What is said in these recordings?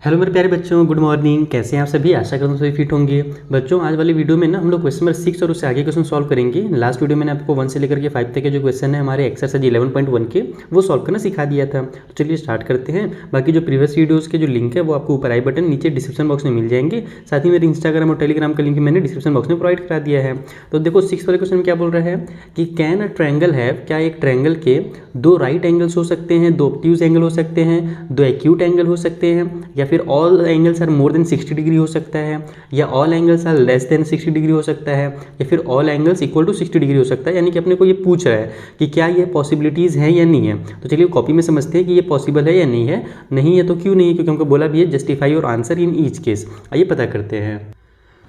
Hello मेरे प्यारे बच्चों, गुड मॉर्निंग। कैसे हैं आप सभी? आशा करता हूँ सभी फिट होंगे। बच्चों, आज वाली वीडियो में ना हम लोग क्वेश्चन नंबर 6 और उससे आगे क्वेश्चन सॉल्व करेंगे। लास्ट वीडियो मैंने आपको 1 से लेकर के 5 तक के जो क्वेश्चन है हमारे एक्सरसाइज 11.1 के, वो सॉल्व करना सिखा दिया था। तो चलिए स्टार्ट करते हैं। बाकी जो प्रीवियस वीडियोज़ के जो लिंक है वो आपको ऊपर आई बटन नीचे डिस्क्रिप्शन बॉक्स में मिल जाएंगे। साथ ही मेरे इंस्टाग्राम और टेलीग्राम का लिंक मैंने डिस्क्रिप्शन बॉक्स में प्रोवाइड करा दिया है। तो देखो 6 वाले क्वेश्चन में क्या बोल रहा है कि कैन अ ट्रायंगल है, क्या एक ट्रायंगल के दो राइट एंगल्स हो सकते हैं, दो ऑब्ट्यूज एंगल हो सकते हैं, दो एक्यूट एंगल हो सकते हैं, या फिर all angles are more than 60 degree हो सकता है, या all angles are less than 60 degree हो सकता है, या फिर all angles equal to 60 degree हो सकता है। यानी कि अपने को ये पूछ रहा है कि क्या ये पॉसिबिलिटीज़ हैं या नहीं है। तो चलिए कॉपी में समझते हैं कि ये पॉसिबल है या नहीं है। नहीं है तो क्यों नहीं है, क्योंकि हमको बोला भी है justify your answer in each case. आइए पता करते हैं।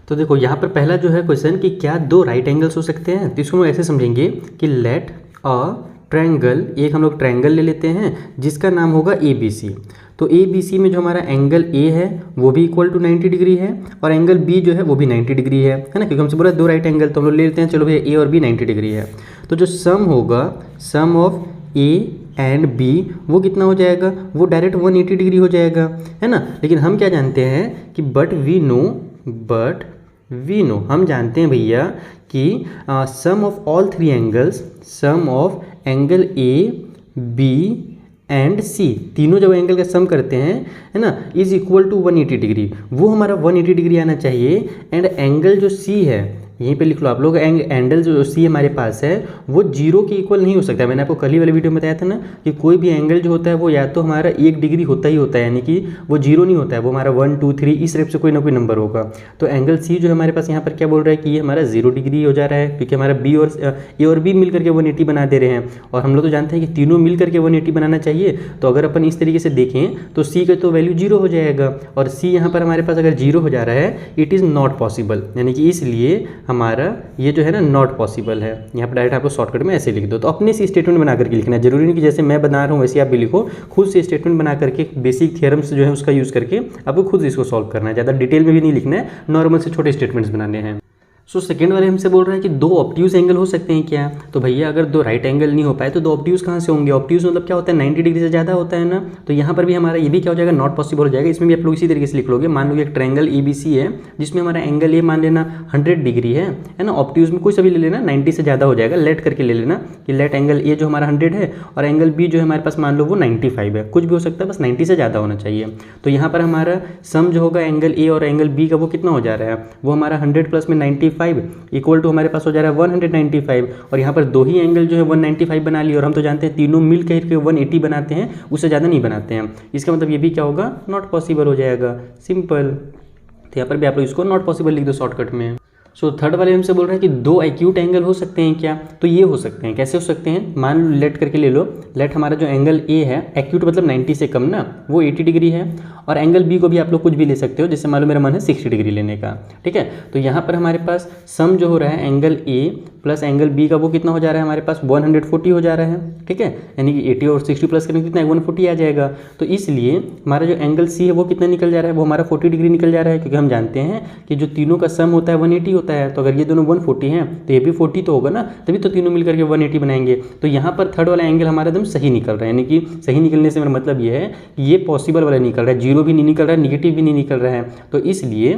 तो देखो यहाँ पर पहला जो है क्वेश्चन कि क्या दो राइट एंगल्स हो सकते हैं, तो इसको हम ऐसे समझेंगे कि लेट अ ट्रायंगल, एक हम लोग ट्रायंगल ले लेते हैं जिसका नाम होगा ABC। तो ABC में जो हमारा एंगल A है वो भी इक्वल टू 90 डिग्री है और एंगल B जो है वो भी 90 डिग्री है ना, क्योंकि हमसे बोला दो राइट एंगल, तो हम लोग ले लेते हैं। चलो भैया A और B 90 डिग्री है, तो जो सम होगा, सम ऑफ A एंड B वो कितना हो जाएगा, वो डायरेक्ट 180 डिग्री हो जाएगा, है ना। लेकिन हम क्या जानते हैं कि बट वी नो हम जानते हैं भैया कि sum of all three angles, sum of angle A B and C, तीनों जब एंगल का सम करते हैं, है ना, इज इक्वल टू 180 डिग्री। वो हमारा 180 डिग्री आना चाहिए। एंड एंगल जो C है, यहीं पे लिख लो आप लोग, एंगल जो C हमारे पास है वो जीरो के इक्वल नहीं हो सकता। मैंने आपको कल ही वाले वीडियो में बताया था ना कि कोई भी एंगल जो होता है वो या तो हमारा 1 डिग्री होता ही होता है, यानी कि वो जीरो नहीं होता है, वो हमारा 1 2 3 इस टाइप से कोई ना कोई नंबर होगा। तो एंगल C जो हमारे पास यहाँ पर क्या बोल रहा है कि ये हमारा 0 डिग्री हो जा रहा है, क्योंकि हमारा B और A और B मिल करके 180 बना दे रहे हैं। और हम लोग तो जानते हैं कि तीनों मिल करके 180 बनाना चाहिए। तो अगर अपन इस तरीके से देखें तो C का तो वैल्यू 0 हो जाएगा, और C यहाँ पर हमारे पास अगर 0 हो जा रहा है, इट इज़ नॉट पॉसिबल, यानी कि इसलिए हमारा ये जो है ना नॉट पॉसिबल है। यहाँ पर डायरेक्ट आपको शॉर्टकट में ऐसे लिख दो। तो अपने से स्टेटमेंट बना करके लिखना है, जरूरी नहीं कि जैसे मैं बना रहा हूँ वैसे आप भी लिखो। खुद से स्टेटमेंट बना करके बेसिक थियरम्स जो है उसका यूज़ करके आपको खुद इसको सॉल्व करना है। ज़्यादा डिटेल में भी नहीं लिखना है, नॉर्मल से छोटे स्टेटमेंट्स बनाने हैं। सो सेकेंड वाले हमसे बोल रहा है कि दो ऑब्ट्यूज एंगल हो सकते हैं क्या। तो भैया अगर दो राइट एंगल नहीं हो पाए तो दो ऑब्ट्यूज कहाँ से होंगे। ऑब्ट्यूज मतलब क्या होता है, 90 डिग्री से ज़्यादा होता है ना। तो यहाँ पर भी हमारा ये भी क्या हो जाएगा, नॉट पॉसिबल हो जाएगा। इसमें भी आप लोग इसी तरीके से लिख लोगे। मान लो एक ट्रायंगल ABC है जिसमें हमारा एंगल A मान लेना 100 डिग्री है ना। ऑब्ट्यूज में कोई सा भी ले लेना, 90 से ज़्यादा हो जाएगा, लेट करके ले लेना कि लेट एंगल A जो हमारा 100 है और एंगल B जो है हमारे पास मान लो वो 95 है। कुछ भी हो सकता है, बस 90 से ज़्यादा होना चाहिए। तो यहाँ पर हमारा सम जो होगा एंगल A और एंगल B का वो कितना हो जा रहा है, वो हमारा 100 प्लस में 95 इक्वल टू हमारे पास हो जा रहा है 195। और यहाँ पर दो ही एंगल जो है 195 बना लिए, और हम तो जानते हैं तीनों मिल के 180 बनाते हैं, उससे ज़्यादा नहीं बनाते हैं। इसका मतलब ये भी क्या होगा, नॉट पॉसिबल हो जाएगा, सिंपल। तो यहाँ पर भी आप लोग इसको नॉट पॉसिबल लिख दो शॉर्टकट में। सो थर्ड वाले हमसे बोल रहा है कि दो एक्यूट एंगल हो सकते हैं क्या। तो ये हो सकते हैं, कैसे हो सकते हैं, मान लो लेट करके ले लो। लेट हमारा जो एंगल A है, एक्यूट मतलब 90 से कम ना, वो 80 डिग्री है। और एंगल B को भी आप लोग कुछ भी ले सकते हो, जैसे मान लो मेरा मन है 60 डिग्री लेने का, ठीक है। तो यहाँ पर हमारे पास सम जो हो रहा है angle A plus angle B का वो कितना हो जा रहा है, हमारे पास 140 हो जा रहा है, ठीक है। यानी कि 80 और 60 प्लस करेंगे कितना, 140 आ जाएगा। तो इसलिए हमारा जो एंगल C है वो कितना निकल जा रहा है, वो हमारा 40 डिग्री निकल जा रहा है, क्योंकि हम जानते हैं कि जो तीनों का सम होता है 180 होता है। तो अगर ये दोनों 140 हैं तो ये भी 40 तो होगा ना, तभी तो तीनों मिलकर के 180 बनाएंगे। तो यहाँ पर थर्ड वाला एंगल हमारा एकदम सही निकल रहा है। यानी कि सही निकलने से मेरा मतलब ये है कि ये पॉसिबल वाला निकल रहा है, जीरो भी नहीं निकल रहा है, निगेटिव भी नहीं निकल रहा है। तो इसलिए,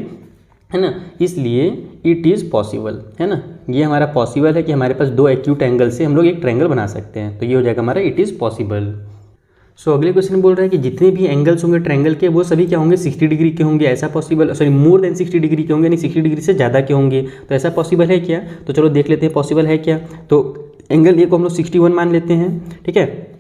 है ना, इसलिए इट इज़ पॉसिबल, है ना। ये हमारा पॉसिबल है कि हमारे पास दो एक्यूट एंगल से हम लोग एक ट्रायंगल बना सकते हैं। तो ये हो जाएगा हमारा इट इज़ पॉसिबल। सो अगले क्वेश्चन बोल रहा है कि जितने भी एंगल्स होंगे ट्रायंगल के वो सभी क्या होंगे, 60 डिग्री के होंगे। ऐसा पॉसिबल, सॉरी मोर देन 60 डिग्री के होंगे, यानी 60 डिग्री से ज़्यादा के होंगे। तो ऐसा पॉसिबल है क्या, तो चलो देख लेते हैं पॉसिबल है क्या। तो एंगल A को हम लोग 61 मान लेते हैं, ठीक है।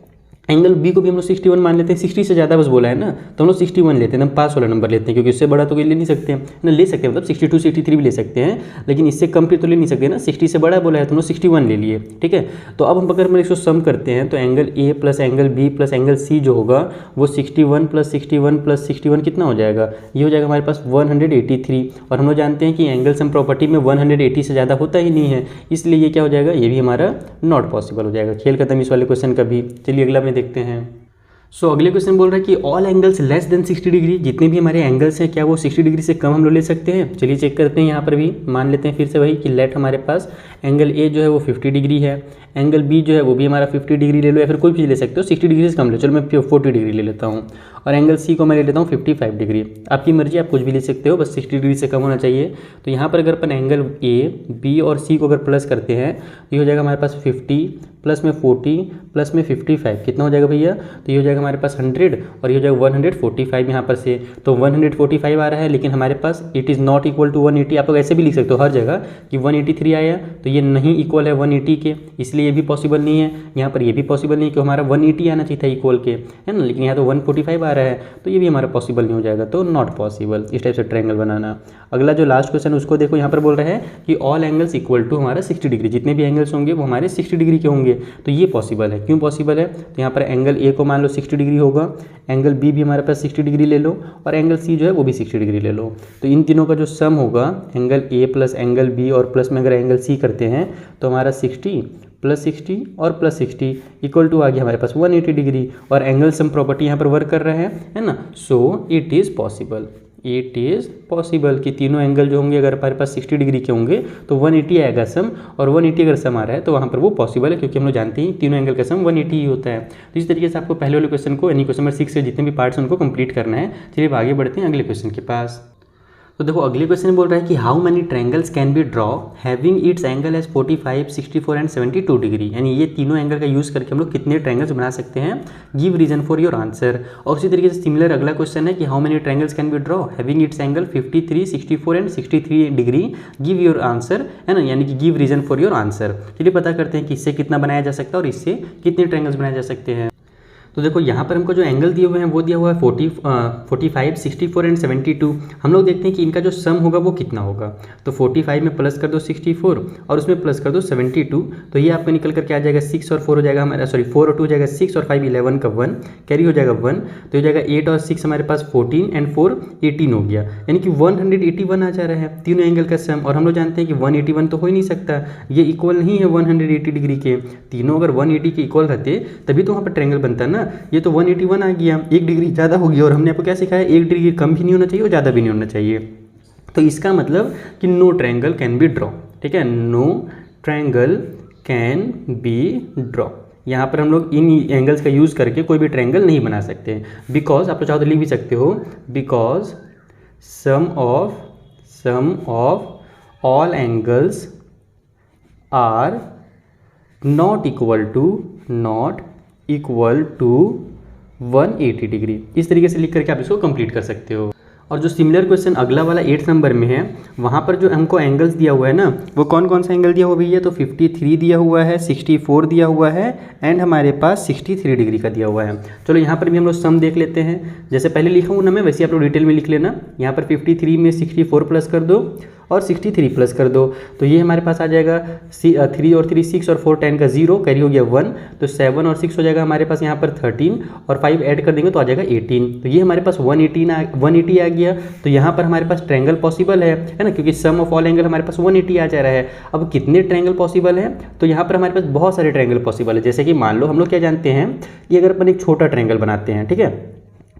एंगल B को भी हम लोग 61 मान लेते हैं। 60 से ज़्यादा बस बोला है ना, तो हम लोग 61 लेते हैं, हम पास वाला नंबर लेते हैं, क्योंकि इससे बड़ा तो कोई ले नहीं सकते हैं ना। ले सकते हैं मतलब 62 63 भी ले सकते हैं, लेकिन इससे कम पे तो ले नहीं सकते ना। 60 से बड़ा बोला है तो हम लोग 61 ले लिए, ठीक है। तो अब हम अगर हम इसको सम करते हैं तो angle A plus angle B plus angle C जो होगा वो 61 प्लस 61 प्लस 61 कितना हो जाएगा, ये हो जाएगा हमारे पास 183। और हम लोग जानते हैं कि एंगल सम प्रॉपर्टी में 180 से ज़्यादा होता ही नहीं है, इसलिए ये क्या हो जाएगा, ये भी हमारा नॉट पॉसिबल हो जाएगा। खेल खत्म इस वाले क्वेश्चन का भी। चलिए अगला में देखते हैं। सो अगले क्वेश्चन बोल रहा है कि all angles less than 60 degree, जितने भी हमारे एंगल्स हैं क्या वो 60 डिग्री से कम हम लोग ले सकते हैं। चलिए चेक करते हैं। यहाँ पर भी मान लेते हैं फिर से वही कि लेट हमारे पास एंगल A जो है वो 50 डिग्री है, एंगल बी जो है वो भी हमारा 50 डिग्री ले लो, या फिर कोई भी ले सकते हो, 60 डिग्री से कम ले, चलो मैं 40 डिग्री ले लेता हूँ। और एंगल सी को मैं ले लेता हूँ 55 डिग्री। आपकी मर्जी, आप कुछ भी ले सकते हो, बस 60 डिग्री से कम होना चाहिए। तो यहाँ पर अगर अपन एंगल ए, बी और सी को अगर प्लस करते हैं तो ये हो जाएगा हमारे पास 50 प्लस में 40 प्लस में 55, कितना हो जाएगा भैया? तो ये हो जाएगा हमारे पास 100 और ये हो जाएगा 145 यहाँ पर से। तो 145 आ रहा है, लेकिन हमारे पास it is not equal to 180। आप लोग ऐसे भी लिख सकते हो हर जगह कि 183 आया, तो ये नहीं इक्वल है 180 के, इसलिए ये भी पॉसिबल नहीं है। यहाँ पर ये भी पॉसिबल नहीं है कि हमारा 180 आना चाहिए था इक्वल के, है ना, लेकिन यहाँ तो 145 आ रहा है, तो ये भी हमारा पॉसिबल नहीं हो जाएगा, तो नॉट पॉसिबल इस टाइप से ट्रायंगल बनाना। अगला जो लास्ट क्वेश्चन उसको देखो, यहाँ पर बोल रहा है कि ऑल एंगल्स इक्वल टू हमारा 60 डिग्री, जितने भी एंगल्स होंगे वो हमारे 60 डिग्री के होंगे। तो ये पॉसिबल है। क्यों पॉसिबल है? तो यहाँ पर एंगल ए को मान लो 60 डिग्री होगा, एंगल बी भी हमारे पास 60 डिग्री ले लो, और एंगल सी जो है वो भी 60 डिग्री ले लो। तो इन तीनों का जो सम होगा, angle A plus angle B और प्लस में अगर एंगल सी करते हैं तो हमारा 60 प्लस 60 और प्लस 60 इक्वल टू आ गया हमारे पास 180 डिग्री। और एंगल सम प्रॉपर्टी यहाँ पर वर्क कर रहा है ना। So it is possible, it is possible कि तीनों एंगल जो होंगे अगर हमारे पास 60 डिग्री के होंगे तो 180 आएगा सम, और 180 अगर सम आ रहा है तो वहाँ पर वो पॉसिबल है, क्योंकि हम लोग जानते हैं तीनों एंगल का सम 180 ही होता है। तो इस तरीके से आपको पहले वाले क्वेश्चन को, यानी क्वेश्चन नंबर 6 के जितने भी पार्ट्स हैं उनको कंप्लीट करना है। चलिए अब आगे बढ़ते हैं अगले क्वेश्चन के पास। तो देखो अगले क्वेश्चन में बोल रहा है कि how many triangles can be draw having its angle as 45, 64 and 72 degree, यानी ये तीनों एंगल का यूज़ करके हम लोग कितने ट्रायंगल्स बना सकते हैं, give reason for your answer. और उसी तरीके से सिमिलर अगला क्वेश्चन है कि how many triangles can be draw having its angle 53, 64 and 63 degree, give your answer, है ना, यानी कि give reason for your answer. चलिए पता करते हैं कि इससे कितना बनाया जा सकता है और इससे कितने ट्रायंगल्स बनाए जा सकते हैं। तो देखो यहाँ पर हमको जो एंगल दिए हुए हैं वो दिया हुआ है 45, 64 एंड 72। हम लोग देखते हैं कि इनका जो सम होगा वो कितना होगा। तो 45 में प्लस कर दो 64 और उसमें प्लस कर दो 72, तो ये आपका निकल करके आ जाएगा 6 और 4 हो जाएगा हमारा, सॉरी 4 और 2 हो जाएगा 6 और 5 11 का 1 कैरी हो जाएगा 1, तो हो जाएगा 8 और 6 हमारे पास 14 एंड 4 18 हो गया, यानी कि 181 आ जा रहा है तीनों एंगल का सम। और हम लोग जानते हैं कि 181 तो हो ही नहीं सकता, ये इक्वल नहीं है 180 डिग्री के। तीनों अगर 180 के इक्वल रहते तभी तो वहाँ पर ट्रायंगल बनता ना। ये तो 181 आ गया, 1 डिग्री ज़्यादा हो गया, और हमने आपको क्या सिखाया, 1 डिग्री कम भी नहीं होना चाहिए और ज़्यादा भी नहीं होना चाहिए। तो इसका मतलब कि no triangle can be draw, ठीक है, no triangle can be draw. यहाँ पर हम लोग इन एंगल्स का यूज़ करके कोई भी ट्रायंगल नहीं बना सकते, बिकॉज आप तो चाहो तो लिख भी सकते हो, because sum of all angles are not equal to 180 degree. इस तरीके से लिख करके आप इसको कंप्लीट कर सकते हो। और जो सिमिलर क्वेश्चन अगला वाला 8 नंबर में है, वहाँ पर जो हमको एंगल्स दिया हुआ है ना, वो कौन कौन सा एंगल दिया हुआ भैया, तो 53 दिया हुआ है, 64 दिया हुआ है एंड हमारे पास 63 डिग्री का दिया हुआ है। चलो यहाँ पर भी हम लोग सम देख लेते हैं, जैसे पहले लिखा हूँ ना मैं, वैसे आप लोग डिटेल में लिख लेना। यहाँ पर 53 में 64 प्लस कर दो और 63 प्लस कर दो, तो ये हमारे पास आ जाएगा 3 और 3 6 और 4 10 का 0 कैरी हो गया 1, तो 7 और 6 हो जाएगा हमारे पास यहाँ पर 13 और 5 ऐड कर देंगे तो आ जाएगा 18, तो ये हमारे पास 180 आ गया। तो यहाँ पर हमारे पास ट्रायंगल पॉसिबल है ना, क्योंकि सम ऑफ ऑल एंगल हमारे पास 180 आ जा रहा है। अब कितने ट्रायंगल पॉसिबल है, तो यहाँ पर हमारे पास बहुत सारे ट्रायंगल पॉसिबल है। जैसे कि मान लो हम लोग क्या जानते हैं कि अगर अपन एक छोटा ट्रायंगल बनाते हैं, ठीक है,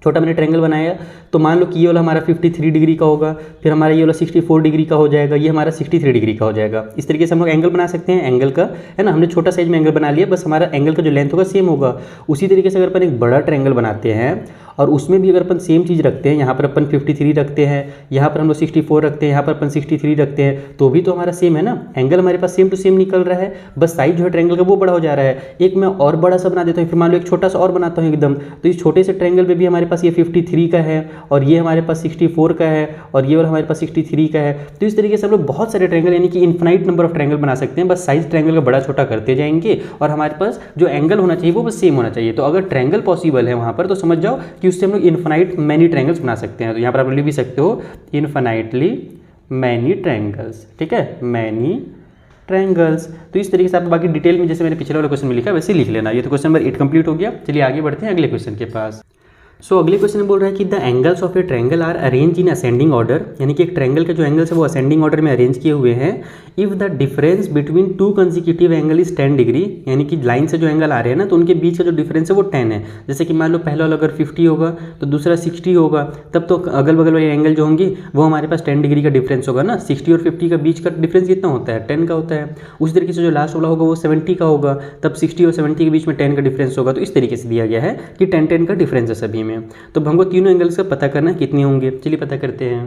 छोटा मैंने ट्रायंगल बनाया, तो मान लो कि ये वाला हमारा 53 डिग्री का होगा, फिर हमारा ये वाला 64 डिग्री का हो जाएगा, ये हमारा 63 डिग्री का हो जाएगा। इस तरीके से हम लोग एंगल बना सकते हैं एंगल का, है ना। हमने छोटा साइज में एंगल बना लिया, बस हमारा एंगल का जो लेंथ होगा सेम होगा। उसी तरीके से अगर अपन एक बड़ा ट्रायंगल बनाते हैं और उसमें भी अगर अपन सेम चीज़ रखते हैं, यहाँ पर अपन 53 रखते हैं, यहाँ पर हम लोग 64 रखते हैं, यहाँ पर अपन 63 रखते हैं, तो भी तो हमारा सेम है ना, एंगल हमारे पास सेम टू सेम निकल रहा है, बस साइज जो है ट्रायंगल का वो बड़ा हो जा रहा है। एक मैं और बड़ा सा बना देता हूँ, फिर मान लो एक छोटा सा और बनाता हूँ एकदम, तो इस छोटे से ट्रायंगल में भी हमारे पास ये 53 का है और ये हमारे पास 64 का है और ये वाला हमारे पास 63 का है। तो इस तरीके से हम लोग बहुत सारे ट्रायंगल, यानी कि इन्फिनाइट नंबर ऑफ ट्रायंगल बना सकते हैं, बस साइज ट्रायंगल का बड़ा छोटा करते जाएंगे और हमारे पास जो एंगल होना चाहिए वो बस सेम होना चाहिए। तो अगर ट्रायंगल पॉसिबल है वहाँ पर, तो समझ जाओ कि उससे हम लोग इन्फिनाइट मैनी ट्रायंगल्स बना सकते हैं। तो यहाँ पर आप लिख भी सकते हो इन्फिनाइटली मैनी ट्रायंगल्स, ठीक है, मैनी ट्रायंगल्स। तो इस तरीके से आप बाकी डिटेल में, जैसे मैंने पिछले वाले क्वेश्चन में लिखा वैसे लिख लेना। ये तो क्वेश्चन नंबर 8 कंप्लीट हो गया। चलिए आगे बढ़ते हैं अगले क्वेश्चन के पास। सो अगले क्वेश्चन में बोल रहा है कि the angles of a triangle are arrange in ascending order, यानी कि एक ट्रायंगल के जो एंगल्स है वो असेंडिंग ऑर्डर में अरेंज किए हुए हैं। If the difference between two consecutive angle is 10 degree, यानी कि लाइन से जो एंगल आ रहे हैं ना तो उनके बीच का जो डिफरेंस है वो 10 है। जैसे कि मान लो पहला वाला अगर 50 होगा तो दूसरा 60 होगा, तब तो अगल बगल वाले एंगल जो होंगे वो हमारे पास 10 डिग्री का डिफरेंस होगा ना। 60 और 50 का बीच का डिफरेंस कितना होता है, 10 का होता है। उसी तरीके से जो लास्ट वाला होगा वो 70 का होगा, तब 60 और 70 के बीच में 10 का डिफरेंस होगा। तो इस तरीके से दिया गया है कि 10-10 का डिफरेंस है सभी में। तो हमको तीनों एंगल्स का पता करना है कितने होंगे, चलिए पता करते हैं।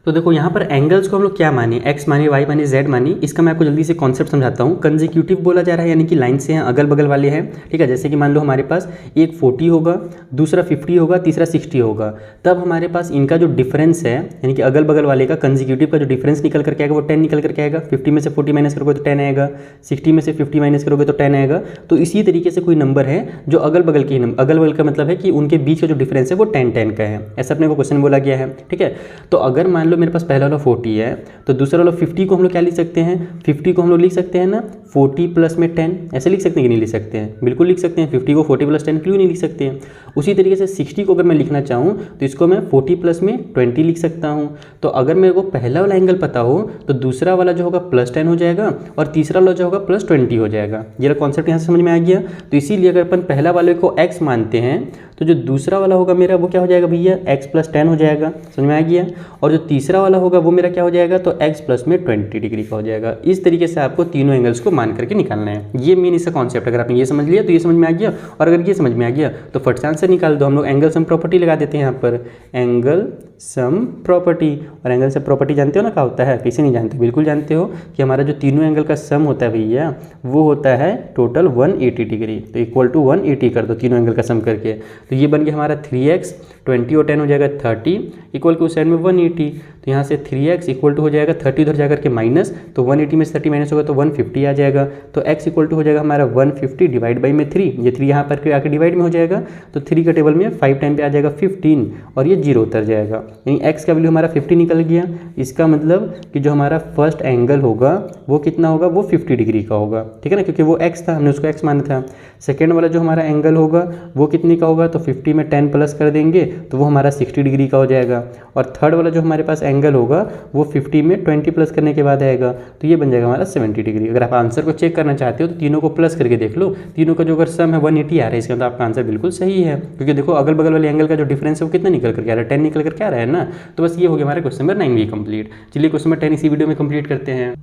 तो देखो यहाँ पर एंगल्स को हम लोग क्या माने, एक्स माने, वाई माने, जेड माने। इसका मैं आपको जल्दी से कॉन्सेप्ट समझाता हूँ। कंसेक्यूटिव बोला जा रहा है, यानी कि लाइन से हैं, अगल बगल वाले हैं, ठीक है। जैसे कि मान लो हमारे पास एक 40 होगा, दूसरा 50 होगा, तीसरा 60 होगा, तब हमारे पास इनका जो डिफरेंस है, यानी कि अगल बगल वाले का कंसेक्यूटिव का जो डिफरेंस निकल करके आएगा वो 10 निकल करके आएगा। 50 में से 40 माइनस करोगे तो 10 आएगा, 60 में से 50 माइनस करोगे तो 10 आएगा। तो इसी तरीके से कोई नंबर है जो अगल बगल के अगल बगल का मतलब है कि उनके बीच का जो डिफरेंस है वो 10-10 का है, ऐसा अपने को क्वेश्चन बोला गया है, ठीक है। तो अगर मान लो मेरे पास पहला वाला 40 है तो दूसरा वाला 50 को हम लोग क्या लिख सकते हैं, 50 को हम लोग लिख सकते हैं ना 40 प्लस में 10, ऐसे लिख सकते हैं कि नहीं लिख सकते हैं, बिल्कुल लिख सकते हैं। 50 को 40 प्लस 10 क्यों नहीं लिख सकते हैं। उसी तरीके से 60 को अगर मैं लिखना चाहूँ तो इसको मैं 40 प्लस में 20 लिख सकता हूँ। तो अगर मेरे को पहला वाला एंगल पता हो तो दूसरा वाला जो होगा प्लस 10 हो जाएगा और तीसरा वाला जो होगा प्लस 20 हो जाएगा। ये कॉन्सेप्ट यहाँ से समझ में आ गया। तो इसीलिए अगर अपन पहला वाले को x मानते हैं तो जो दूसरा वाला होगा मेरा वो क्या हो जाएगा भैया, x प्लस 10 हो जाएगा, समझ में आ गया। और जो तीसरा वाला होगा वो मेरा क्या हो जाएगा, तो x प्लस में 20 डिग्री का हो जाएगा। इस तरीके से आपको तीनों एंगल्स को मान करके निकालना है। ये मेन इसका कॉन्सेप्ट, अगर आपने ये समझ लिया तो ये समझ में आ गया, और अगर ये समझ में आ गया तो फट से आंसर निकाल दो। हम लोग एंगल सम प्रॉपर्टी लगा देते हैं यहाँ पर, एंगल सम प्रॉपर्टी। और एंगल सम प्रॉपर्टी जानते हो ना क्या होता है, किसी नहीं जानते, बिल्कुल जानते हो कि हमारा जो तीनों एंगल का सम होता है भैया वो होता है टोटल 180 डिग्री। तो इक्वल टू 180 कर दो तीनों एंगल का सम करके। तो ये बन गया हमारा 3x, 20 और 10 हो जाएगा 30, इक्वल टू साइड में 180। तो यहाँ से 3x इक्वल टू हो जाएगा 30 उधर जाकर के माइनस, तो 180 में से 30 माइनस होगा तो 150 आ जाएगा। तो x इक्वल टू हो जाएगा हमारा 150 डिवाइड बाई में 3, ये 3 यहाँ पर आके डिवाइड में हो जाएगा। तो 3 का टेबल में 5 टाइम पे आ जाएगा 15 और ये 0 उतर जाएगा, यानी x का वैल्यू हमारा 50 निकल गया। इसका मतलब कि जो हमारा फर्स्ट एंगल होगा वो कितना होगा, वो 50 डिग्री का होगा, ठीक है ना, क्योंकि वो x था, हमने उसको x माना था। सेकेंड वाला जो हमारा एंगल होगा वो कितने का होगा, तो 50 में 10 प्लस कर देंगे तो वो हमारा 60 डिग्री का हो जाएगा। और थर्ड वाला जो हमारे पास एंगल होगा वो 50 में 20 प्लस करने के बाद आएगा, तो ये बन जाएगा हमारा 70 डिग्री। अगर आप आंसर को चेक करना चाहते हो तो तीनों को प्लस करके देख लो, तीनों का जो अगर सम है 180 आ रहा है, इसका मतलब आपका आंसर बिल्कुल सही है, क्योंकि देखो अगल बगल वाले एंगल का जो डिफरेंस है वो कितना निकल करके आ रहा है, 10 निकल करके आ रहा है ना। तो बस ये हो गया हमारा क्वेश्चन नंबर 9 भी कंप्लीट। चलिए क्वेश्चन नंबर 10 इसी वीडियो में कंप्लीट करते हैं।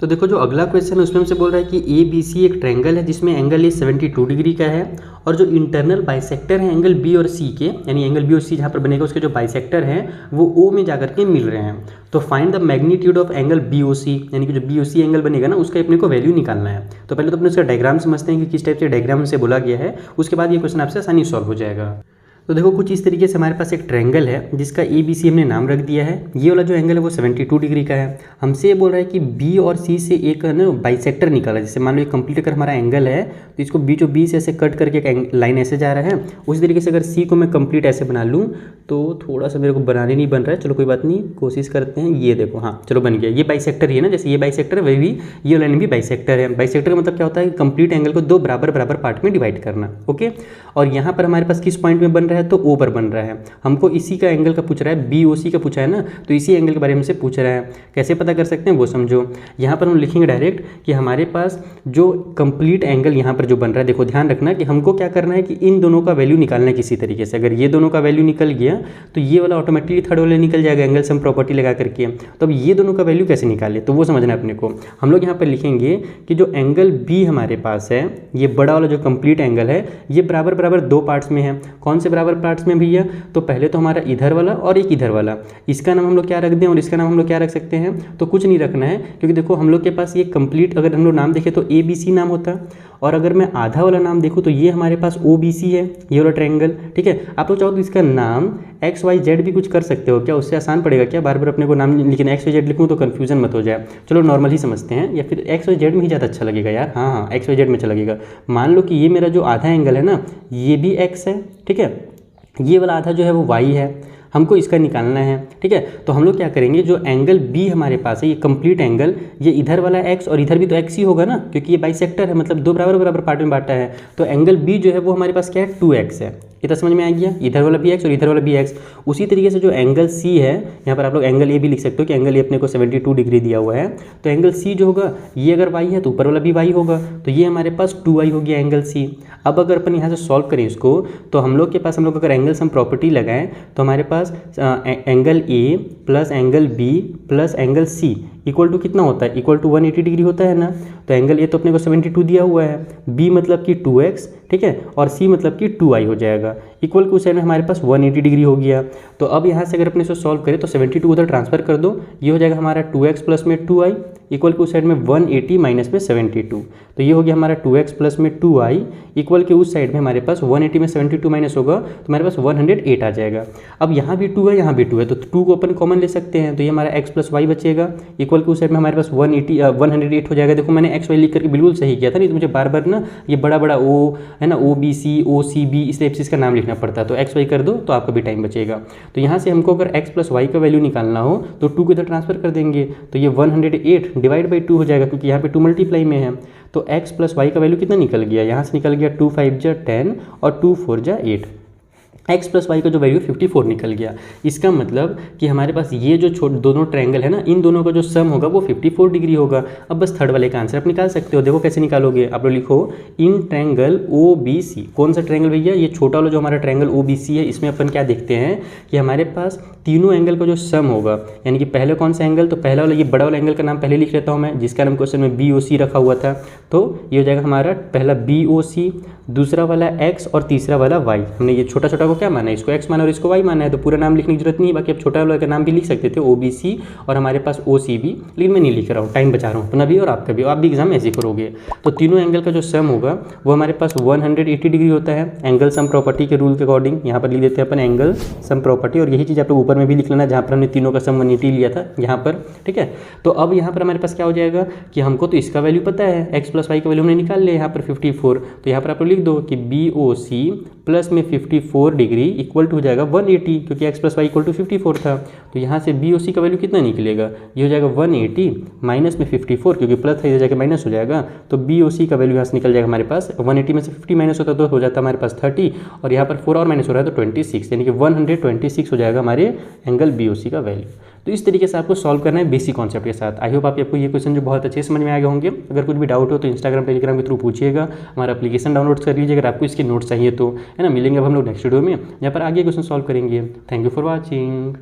तो देखो जो अगला क्वेश्चन है उसमें हमसे बोल रहा है कि ABC एक ट्रायंगल है जिसमें एंगल ए 72 डिग्री का है, और जो इंटरनल बाइसेक्टर है एंगल बी और सी के, यानी एंगल बी और सी जहाँ पर बनेगा उसके जो बाइसेक्टर हैं वो ओ में जाकर के मिल रहे हैं। तो find the magnitude of angle BOC, यानी कि जो BOC एंगल बनेगा ना उसका अपने को वैल्यू निकालना है। तो पहले तो अपने उसका डायग्राम समझते हैं कि किस टाइप से डायग्राम से बोला गया है, उसके बाद ये क्वेश्चन आपसे आसानी सॉल्व हो जाएगा। तो देखो कुछ इस तरीके से हमारे पास एक ट्रायंगल है जिसका ABC हमने नाम रख दिया है। ये वाला जो एंगल है वो 72 डिग्री का है। हमसे ये बोल रहा है कि B और C से एक ना बाइसेक्टर निकाला, जैसे मान लो ये कंप्लीट अगर हमारा एंगल है तो इसको बीचों बीच से ऐसे कट करके एक लाइन ऐसे जा रहा है। उसी तरीके से अगर C को मैं कंप्लीट ऐसे बना लूँ तो थोड़ा सा मेरे को बनाने नहीं बन रहा है, चलो कोई बात नहीं, कोशिश करते हैं। ये देखो, हाँ चलो बन गया। ये बाइसेक्टर ही है ना, जैसे ये बाइसेक्टर है वही भी ये लाइन भी बाइसेक्टर है। बाइसेक्टर का मतलब क्या होता है कि कंप्लीट एंगल को दो बराबर बराबर पार्ट में डिवाइड करना, ओके। और यहाँ पर हमारे पास किस पॉइंट में बन रहा है, तो O पर बन रहा है। हमको इसी का एंगल का पूछ रहा है, BOC का पूछा है ना, तो इसी एंगल के बारे में से पूछ रहा है। कैसे पता कर सकते हैं वो समझो। यहाँ पर हम लिखेंगे डायरेक्ट कि हमारे पास जो कंप्लीट एंगल यहाँ पर जो बन रहा है, देखो ध्यान रखना कि हमको क्या करना है कि इन दोनों का वैल्यू निकालना है किसी तरीके से। अगर ये दोनों का वैल्यू निकल गया तो ये वाला ऑटोमेटिकली थर्ड वाला निकल जाएगा एंगल सम प्रॉपर्टी लगा करके। तो अब ये दोनों का वैल्यू कैसे निकाले तो वो समझना है अपने को। हम लोग यहाँ पर लिखेंगे कि जो एंगल B हमारे पास है, ये बड़ा वाला जो कंप्लीट एंगल है, ये बराबर बराबर दो पार्ट्स में है। कौन से बराबर पार्ट्स में भैया, तो पहले तो हमारा इधर वाला और एक इधर वाला, इसका नाम हम लोग क्या रख दें और इसका नाम हम लोग क्या रख सकते हैं, तो कुछ नहीं रखना है, क्योंकि देखो हम लोग के पास ये कंप्लीट अगर हम लोग नाम देखें तो ABC नाम होता, और अगर मैं आधा वाला नाम देखूँ तो ये हमारे पास OBC है, ये वाला ट्रायंगल, ठीक है। आप लोग चाहो तो इसका नाम XYZ भी कुछ कर सकते हो, क्या उससे आसान पड़ेगा क्या बार बार अपने को नाम, लेकिन XYZ लिखूँ तो कन्फ्यूजन मत हो जाए। चलो नॉर्मल ही समझते हैं, या फिर XYZ में ही ज़्यादा अच्छा लगेगा यार, हाँ XYZ में अच्छा लगेगा। मान लो कि ये मेरा जो आधा एंगल है ना ये भी X है, ठीक है, ये वाला आधा जो है वो Y है। हमको इसका निकालना है, ठीक है। तो हम लोग क्या करेंगे, जो एंगल बी हमारे पास है ये कंप्लीट एंगल, ये इधर वाला एक्स और इधर भी तो एक्स ही होगा ना, क्योंकि ये बाइसेक्टर है, मतलब दो बराबर बराबर पार्ट में बांटा है। तो एंगल बी जो है वो हमारे पास क्या है, 2x है। इतना समझ में आ गया, इधर वाला भी एक्स और इधर वाला भी एक्स। उसी तरीके से जो एंगल सी है, यहाँ पर आप लोग एंगल ए भी लिख सकते हो कि एंगल ए अपने को 72 डिग्री दिया हुआ है। तो एंगल सी जो होगा ये अगर वाई है तो ऊपर वाला भी वाई होगा, तो ये हमारे पास 2y हो गया एंगल सी। अब अगर अपन यहाँ से सॉल्व करें इसको, तो हम लोग के पास, हम लोग अगर एंगल सम प्रॉपर्टी लगाएं तो हमारे पास angle A plus angle B plus angle C equal to कितना होता है, इक्वल टू 180 डिग्री होता है ना। तो एंगल ए तो अपने को 72 दिया हुआ है, बी मतलब कि 2x, ठीक है, और सी मतलब कि 2y हो जाएगा। इक्वल के उस साइड में हमारे पास 180 डिग्री हो गया। तो अब यहाँ से अगर अपने इसको सॉल्व करें तो 72 उधर ट्रांसफर कर दो, ये हो जाएगा हमारा 2x प्लस में 2y इक्वल के उस साइड में 180 माइनस में 72। तो ये हो गया हमारा 2x प्लस में 2y इक्वल के उस साइड में हमारे पास 180 में 72 माइनस होगा तो हमारे पास 108 आ जाएगा। अब यहाँ भी 2 है, यहाँ भी 2 है, तो 2 को अपन कॉमन ले सकते हैं, तो ये हमारा x प्लस वाई बचेगा इक्वल के उस साइड में हमारे पास 108 हो जाएगा। देखो मैंने x वाई लिख करके बिल्कुल सही किया था, नहीं तो मुझे बार बार ना ये बड़ा बड़ा ओ है ना, OBC OCB इस टाइप से इसका नाम लिखना पड़ता है। तो x वाई कर दो तो आपका भी टाइम बचेगा। तो यहाँ से हमको अगर x प्लस वाई का वैल्यू निकालना हो तो 2 को इधर ट्रांसफर कर देंगे, तो ये 108 डिवाइड बाई 2 हो जाएगा, क्योंकि यहाँ पे 2 मल्टीप्लाई में है। तो x प्लस वाई का वैल्यू कितना निकल गया, यहाँ से निकल गया 2 5 जा 10 और 2 4 जा 8। x प्लस वाई का जो वैल्यू 54 निकल गया। इसका मतलब कि हमारे पास ये जो दोनों ट्रायंगल है ना, इन दोनों का जो सम होगा वो 54 डिग्री होगा। अब बस थर्ड वाले का आंसर आप निकाल सकते हो। देखो कैसे निकालोगे, आप लोग लिखो इन ट्रायंगल OBC। कौन सा ट्रायंगल भैया, ये छोटा वाला जो हमारा ट्रायंगल OBC है, इसमें अपन क्या देखते हैं कि हमारे पास तीनों एंगल का जो सम होगा, यानी कि पहले कौन सा एंगल, तो पहला वाला ये बड़ा वाला एंगल का नाम पहले लिख लेता हूँ मैं, जिसका नाम क्वेश्चन में BOC रखा हुआ था। तो ये हो जाएगा हमारा पहला BOC, दूसरा वाला x और तीसरा वाला y। हमने ये छोटा छोटा को क्या माना है, इसको x माना और इसको y माना है, तो पूरा नाम लिखने की जरूरत नहीं है। बाकी आप छोटा वाला का नाम भी लिख सकते थे OBC और हमारे पास OCB, लेकिन मैं नहीं लिख रहा हूँ, टाइम बचा रहा हूँ अपना भी और आपका भी, आप भी एग्जाम ऐसे करोगे। तो तीनों एंगल का जो सम होगा वो हमारे पास 180 डिग्री होता है एंगल सम प्रॉपर्टी के रूल के अकॉर्डिंग। यहाँ पर लिख देते हैं अपन एंगल सम प्रॉपर्टी, और यही चीज़ आप लोग ऊपर में भी लिख लेना जहाँ पर हमने तीनों का सम 180 लिया था यहाँ पर, ठीक है। तो अब यहाँ पर हमारे पास क्या हो जाएगा कि हमको तो इसका वैल्यू पता है, x प्लस वाई का वैल्यू हमने निकाल लिया यहाँ पर 54। तो यहाँ पर आप लोग लिख दो कि BOC प्लस में 54 डिग्री इक्वल टू हो जाएगा 180, क्योंकि x plus y equal to 54 था। तो यहाँ से BOC का वैल्यू कितना निकलेगा, ये हो जाएगा 180 माइनस में 54, क्योंकि प्लस इधर जाके माइनस हो जाएगा। तो BOC का वैल्यू यहाँ से निकल जाएगा हमारे पास 180 में से 50 माइनस होता तो हो जाता है हमारे पास 30, और यहाँ पर 4 और माइनस हो रहा है तो 26, यानी कि 126 हो जाएगा हमारे एंगल BOC का वैल्यू। तो इस तरीके से आपको सॉल्व करना है बेसिक कॉन्सेप्ट के साथ। आई होप आपको ये क्वेश्चन जो बहुत अच्छे समझ में आ गए होंगे। अगर कुछ भी डाउट हो तो इंस्टाग्राम टेलीग्राम के थ्रू पूछिएगा, हमारा एप्लीकेशन डाउनलोड कर लीजिए अगर आपको इसके नोट्स चाहिए तो, है ना। मिलेंगे अब हम लोग नेक्स्ट वीडियो में, यहाँ पर आगे क्वेश्चन सॉल्व करेंगे। Thank you for watching.